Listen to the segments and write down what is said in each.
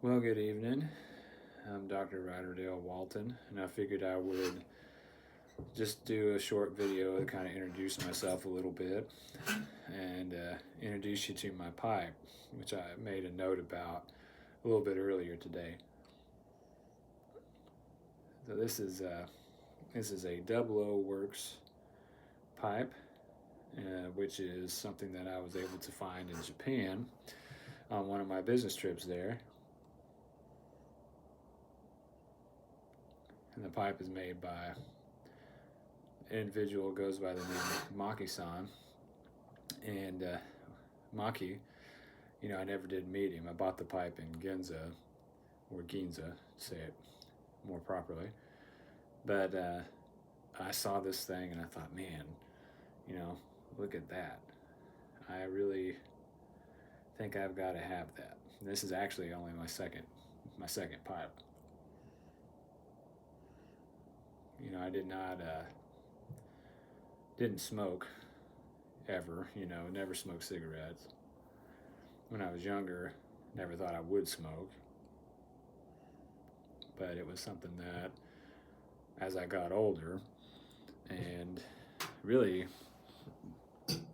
Well, good evening. I'm Dr. Ryderdale Walton, and I figured I would just do a short video to kind of introduce myself a little bit and introduce you to my pipe, which I made a note about a little bit earlier today. So this is a double O Works pipe, which is something that I was able to find in Japan on one of my business trips there. And the pipe is made by an individual who goes by the name Maki-san. And Maki, I never did meet him. I bought the pipe in Ginza, or Ginza, to say it more properly. But I saw this thing and I thought, man, look at that. I really think I've got to have that. And this is actually only my second pipe. I didn't smoke ever, never smoked cigarettes. When I was younger, never thought I would smoke. But it was something that, as I got older and really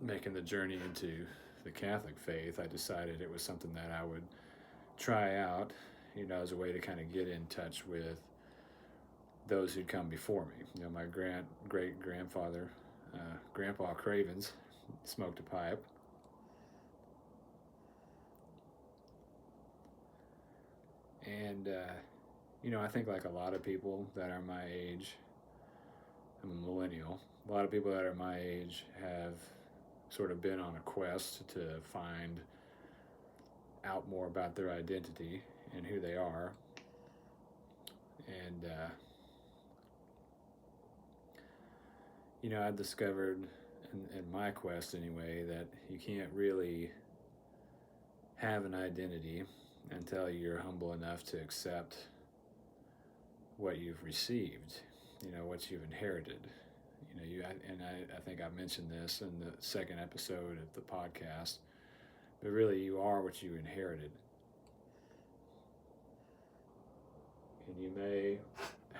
making the journey into the Catholic faith, I decided it was something that I would try out, as a way to kind of get in touch with those who'd come before me. My great-grandfather, Grandpa Cravens, smoked a pipe. And, I think like a lot of people that are my age, I'm a millennial, a lot of people that are my age have sort of been on a quest to find out more about their identity and who they are. And, I discovered in my quest anyway that you can't really have an identity until you're humble enough to accept what you've received, what you've inherited. I think I mentioned this in the second episode of the podcast, but really you are what you inherited. And you may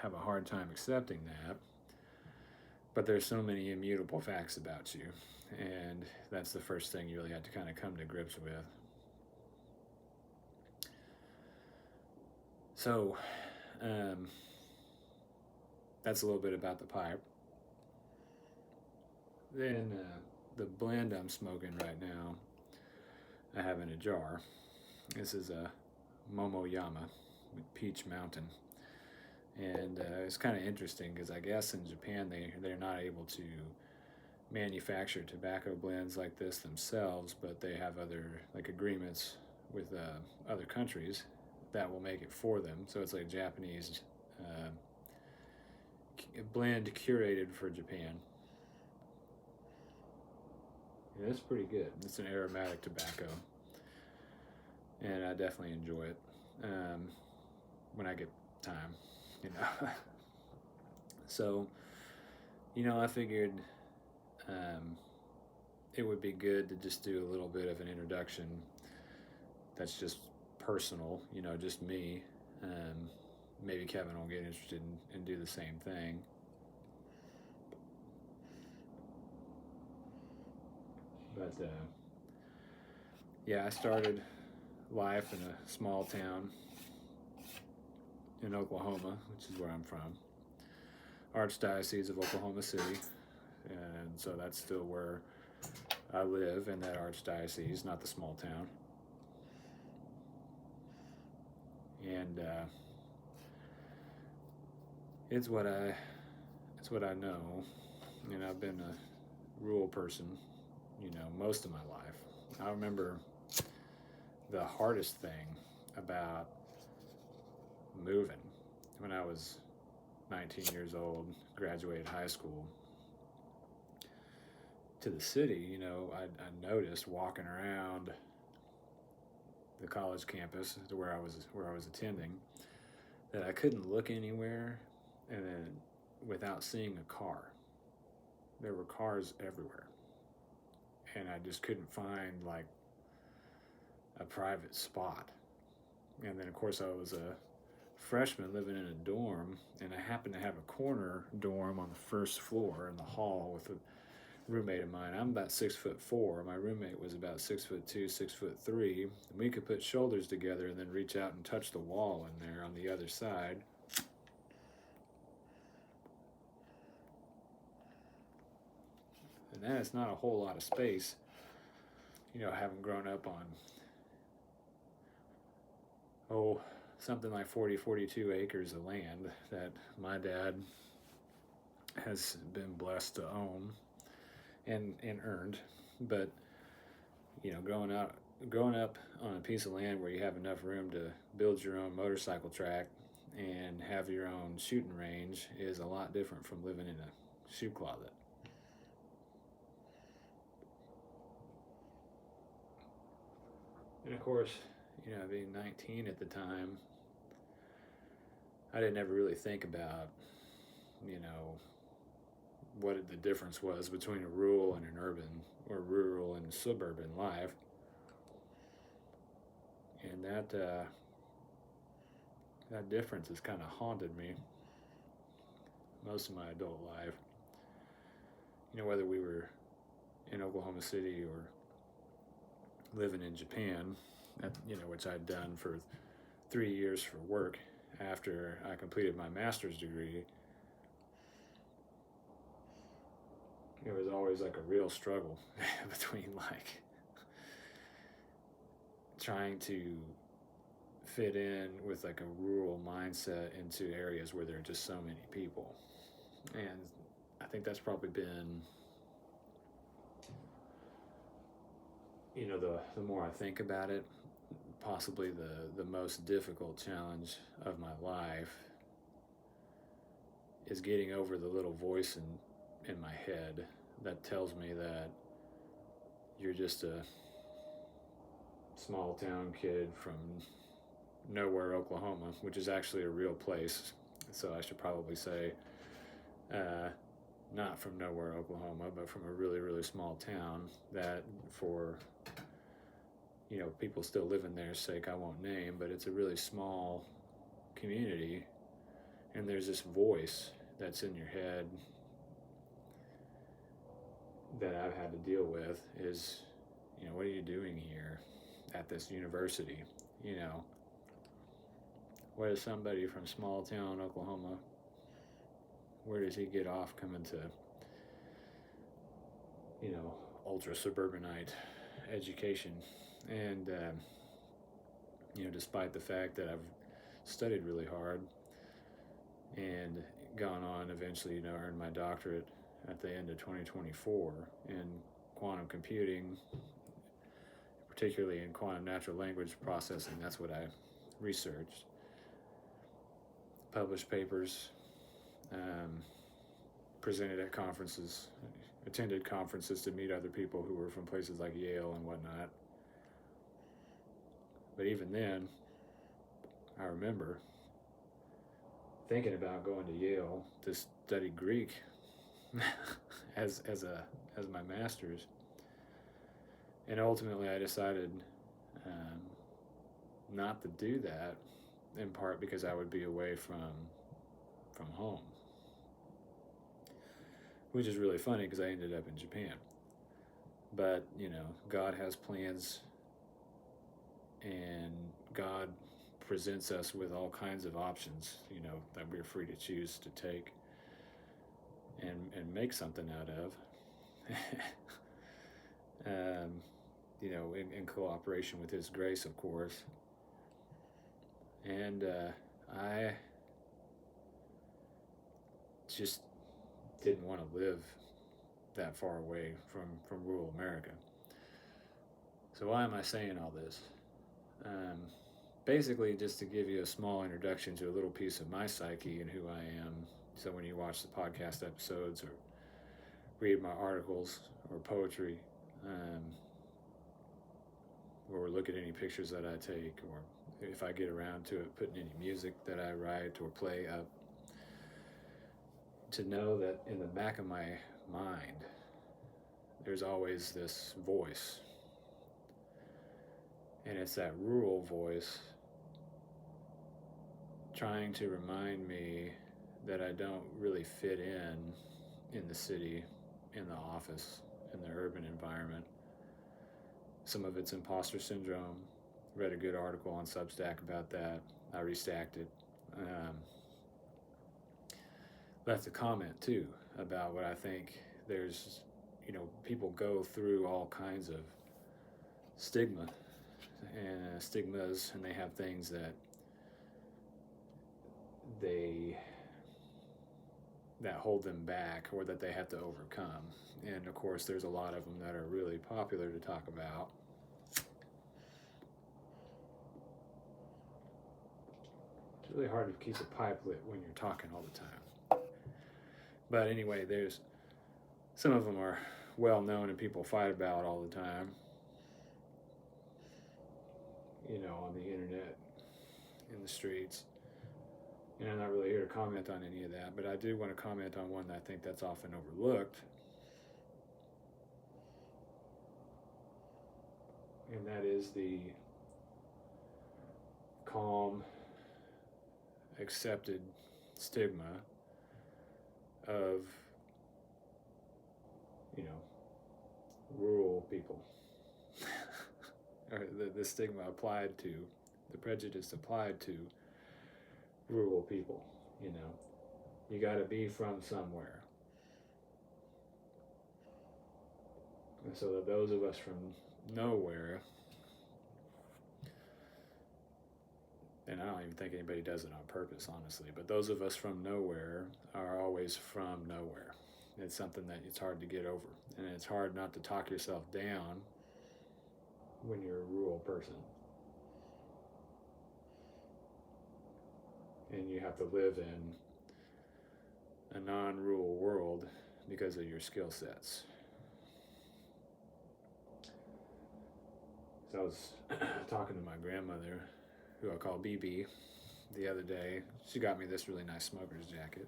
have a hard time accepting that, but there's so many immutable facts about you, and that's the first thing you really have to kind of come to grips with. So, that's a little bit about the pipe. Then the blend I'm smoking right now, I have in a jar. This is a Momoyama with Peach Mountain. And it's kind of interesting because I guess in Japan they're not able to manufacture tobacco blends like this themselves, but they have other agreements with other countries that will make it for them. So it's like Japanese blend curated for Japan. And it's pretty good. It's an aromatic tobacco, and I definitely enjoy it when I get time. So, I figured it would be good to just do a little bit of an introduction that's just personal, just me. Maybe Kevin will get interested and do the same thing. But I started life in a small town in Oklahoma, which is where I'm from, Archdiocese of Oklahoma City, and so that's still where I live, in that archdiocese, not the small town. And it's what I know. I've been a rural person, most of my life. I remember the hardest thing about moving when I was 19 years old, graduated high school, to the city. I noticed walking around the college campus to where I was attending that I couldn't look anywhere and then without seeing a car. There were cars everywhere, and I just couldn't find a private spot. And then, of course, I was a freshman living in a dorm, and I happened to have a corner dorm on the first floor in the hall with a roommate of mine. I'm about 6'4". My roommate was about 6'2", 6'3". And we could put shoulders together and then reach out and touch the wall in there on the other side. And that is not a whole lot of space, having grown up on, something like 40, 42 acres of land that my dad has been blessed to own and earned. But, growing up on a piece of land where you have enough room to build your own motorcycle track and have your own shooting range is a lot different from living in a shoe closet. And of course, being 19 at the time, I didn't ever really think about, what the difference was between a rural and an urban, or rural and suburban life. And that difference has kind of haunted me most of my adult life. Whether we were in Oklahoma City or living in Japan, which I'd done for 3 years for work after I completed my master's degree. It was always like a real struggle between trying to fit in with a rural mindset into areas where there are just so many people. And I think that's probably been, the more I think about it, possibly the most difficult challenge of my life is getting over the little voice in my head that tells me that you're just a small town kid from nowhere, Oklahoma, which is actually a real place. So I should probably say not from nowhere, Oklahoma, but from a really, really small town that for people still live in their sake, I won't name, but it's a really small community, and there's this voice that's in your head that I've had to deal with is, what are you doing here at this university? Where does somebody from small town Oklahoma, where does he get off coming to, ultra suburbanite education? And, despite the fact that I've studied really hard and gone on eventually, earned my doctorate at the end of 2024 in quantum computing, particularly in quantum natural language processing. That's what I researched. Published papers, presented at conferences, attended conferences to meet other people who were from places like Yale and whatnot. But even then, I remember thinking about going to Yale to study Greek as my master's, and ultimately I decided not to do that, in part because I would be away from home, which is really funny because I ended up in Japan. But God has plans, and God presents us with all kinds of options, that we're free to choose to take and make something out of, in cooperation with His grace, of course. And I just didn't want to live that far away from rural America. So why am I saying all this? Basically, just to give you a small introduction to a little piece of my psyche and who I am. So when you watch the podcast episodes or read my articles or poetry, or look at any pictures that I take, or if I get around to it, putting any music that I write or play up, to know that in the back of my mind, there's always this voice. And it's that rural voice trying to remind me that I don't really fit in the city, in the office, in the urban environment. Some of it's imposter syndrome. Read a good article on Substack about that. I restacked it. Left a comment too about what I think there's, people go through all kinds of stigmas, and they have things that hold them back or that they have to overcome. And of course, there's a lot of them that are really popular to talk about. It's really hard to keep a pipe lit when you're talking all the time. But anyway, there's some of them are well known and people fight about all the time. On the internet, in the streets. And I'm not really here to comment on any of that, but I do want to comment on one that I think that's often overlooked. And that is the calm, accepted stigma of, rural people. Or the stigma applied to, the prejudice applied to rural people. You got to be from somewhere. And so that those of us from nowhere, and I don't even think anybody does it on purpose, honestly, but those of us from nowhere are always from nowhere. It's something that it's hard to get over, and it's hard not to talk yourself down when you're a rural person. And you have to live in a non-rural world because of your skill sets. So I was talking to my grandmother, who I call BB, the other day. She got me this really nice smoker's jacket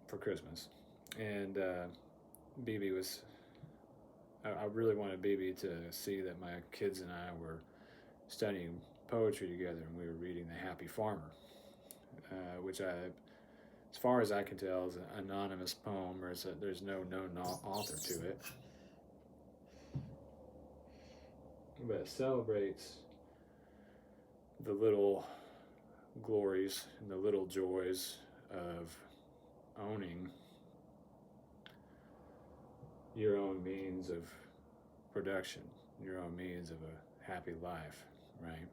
for Christmas. And BB was... I really wanted BB to see that my kids and I were studying poetry together, and we were reading The Happy Farmer, which as far as I can tell, is an anonymous poem, or there's no known author to it. But it celebrates the little glories and the little joys of owning your own means of production, your own means of a happy life, right?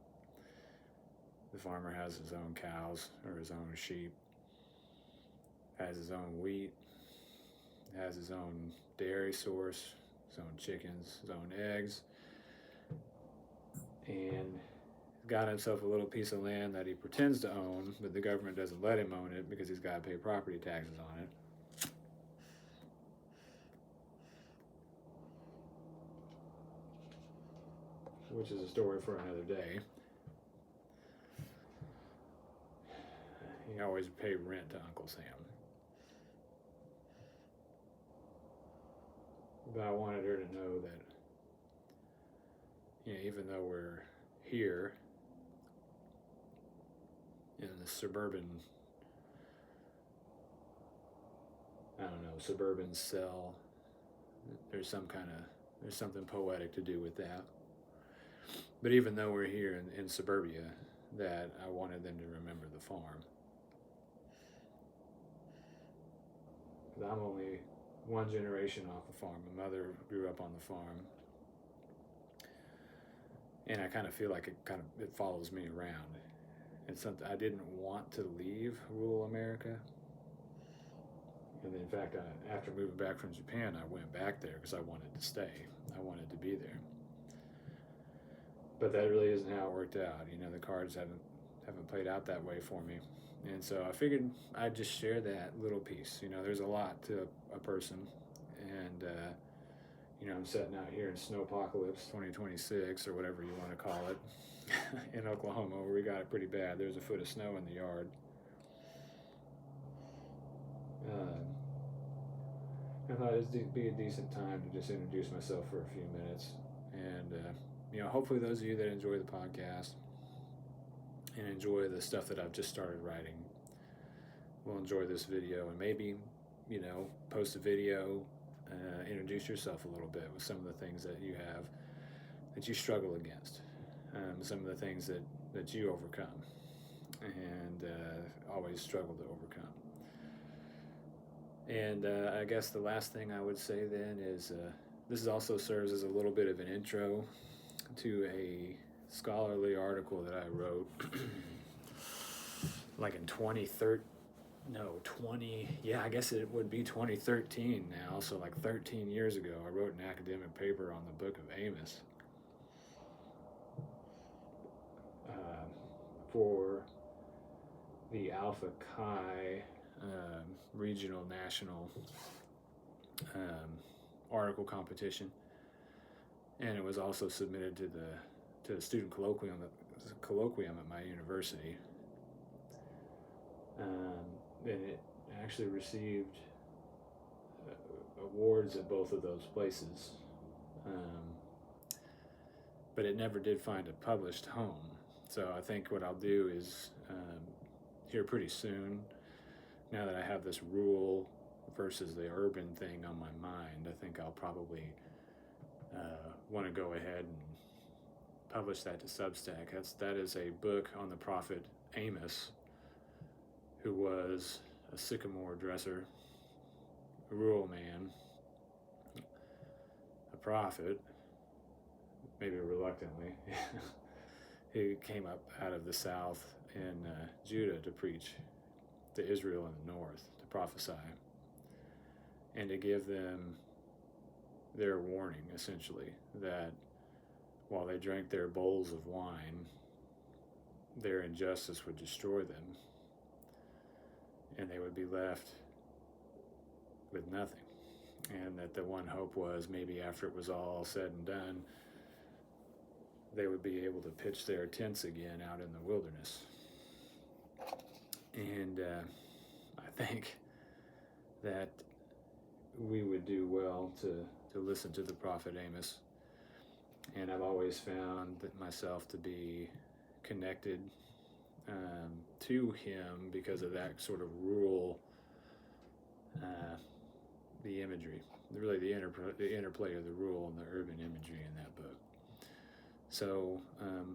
The farmer has his own cows or his own sheep, has his own wheat, has his own dairy source, his own chickens, his own eggs, and got himself a little piece of land that he pretends to own, but the government doesn't let him own it because he's got to pay property taxes on it. Which is a story for another day. He always paid rent to Uncle Sam. But I wanted her to know that, even though we're here in the suburban cell, there's something poetic to do with that. But even though we're here in suburbia, that I wanted them to remember the farm. I'm only one generation off the farm. My mother grew up on the farm. And I kind of feel like it follows me around. It's something I didn't want to leave rural America. And in fact, after moving back from Japan, I went back there because I wanted to stay. I wanted to be there. But that really isn't how it worked out. The cards haven't played out that way for me. And so I figured I'd just share that little piece. There's a lot to a person. And, I'm sitting out here in Snowpocalypse 2026, or whatever you want to call it, in Oklahoma, where we got it pretty bad. There's a foot of snow in the yard. I thought it'd be a decent time to just introduce myself for a few minutes. And, hopefully those of you that enjoy the podcast and enjoy the stuff that I've just started writing will enjoy this video, and maybe, post a video, introduce yourself a little bit with some of the things that you have that you struggle against, some of the things that you overcome and always struggle to overcome. And I guess the last thing I would say then is this also serves as a little bit of an intro to a scholarly article that I wrote like in 2013 now, so like 13 years ago. I wrote an academic paper on the book of Amos for the Alpha Chi regional national article competition, and it was also submitted to the student colloquium at my university, and it actually received awards at both of those places, but it never did find a published home. So I think what I'll do is here pretty soon, now that I have this rural versus the urban thing on my mind, I think I'll probably want to go ahead and publish that to Substack. That is a book on the prophet Amos, who was a sycamore dresser, a rural man, a prophet, maybe reluctantly, who came up out of the south in Judah to preach to Israel in the north, to prophesy, and to give them their warning, essentially, that while they drank their bowls of wine, their injustice would destroy them, and they would be left with nothing. And that the one hope was maybe after it was all said and done, they would be able to pitch their tents again out in the wilderness. And I think that we would do well to listen to the prophet Amos. And I've always found that myself to be connected to him because of that sort of rural, the imagery, really the interplay of the rural and the urban imagery in that book. So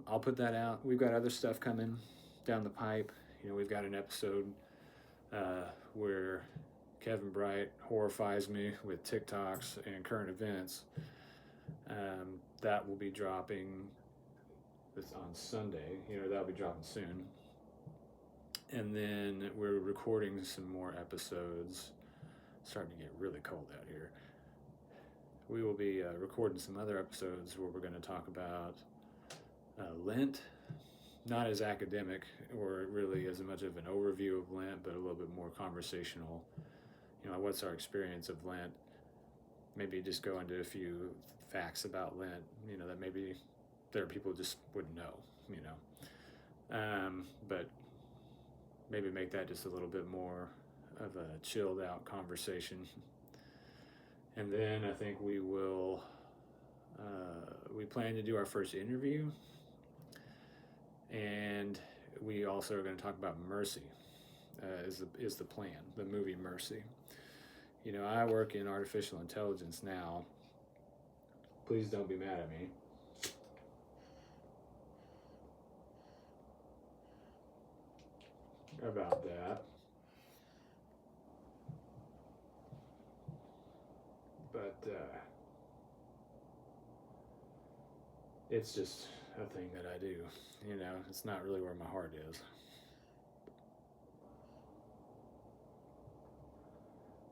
I'll put that out. We've got other stuff coming down the pipe. We've got an episode where Kevin Bright horrifies me with TikToks and current events. That will be dropping on Sunday. That'll be dropping soon. And then we're recording some more episodes. It's starting to get really cold out here. We will be recording some other episodes where we're going to talk about Lent, not as academic or really as much of an overview of Lent, but a little bit more conversational. What's our experience of Lent? Maybe just go into a few facts about Lent, that maybe there are people who just wouldn't know, but maybe make that just a little bit more of a chilled out conversation. And then I think we will, we plan to do our first interview, and we also are going to talk about Mercy, is the plan, the movie Mercy. I work in artificial intelligence now. Please don't be mad at me. About that. But it's just a thing that I do. It's not really where my heart is.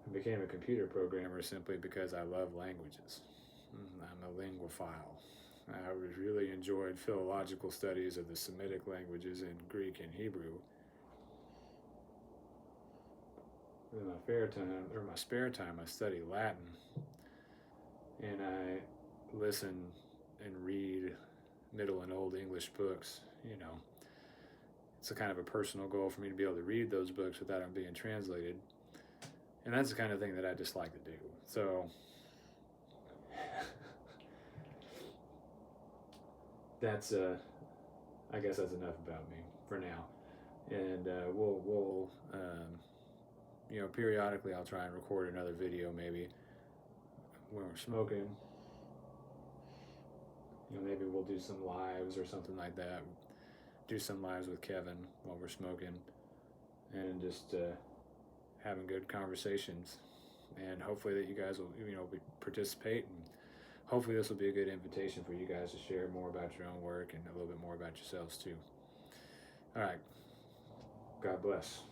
I became a computer programmer simply because I love languages. I'm a linguophile. I really enjoyed philological studies of the Semitic languages in Greek and Hebrew. In my spare time, I study Latin, and I listen and read Middle and Old English books. It's a kind of a personal goal for me to be able to read those books without them being translated. And that's the kind of thing that I just like to do. So that's I guess that's enough about me for now. And we'll periodically I'll try and record another video, maybe when we're smoking. Maybe we'll do some lives or something like that. Do some lives with Kevin while we're smoking, and just having good conversations. And hopefully that you guys will participate, and hopefully this will be a good invitation for you guys to share more about your own work and a little bit more about yourselves too. All right. God bless.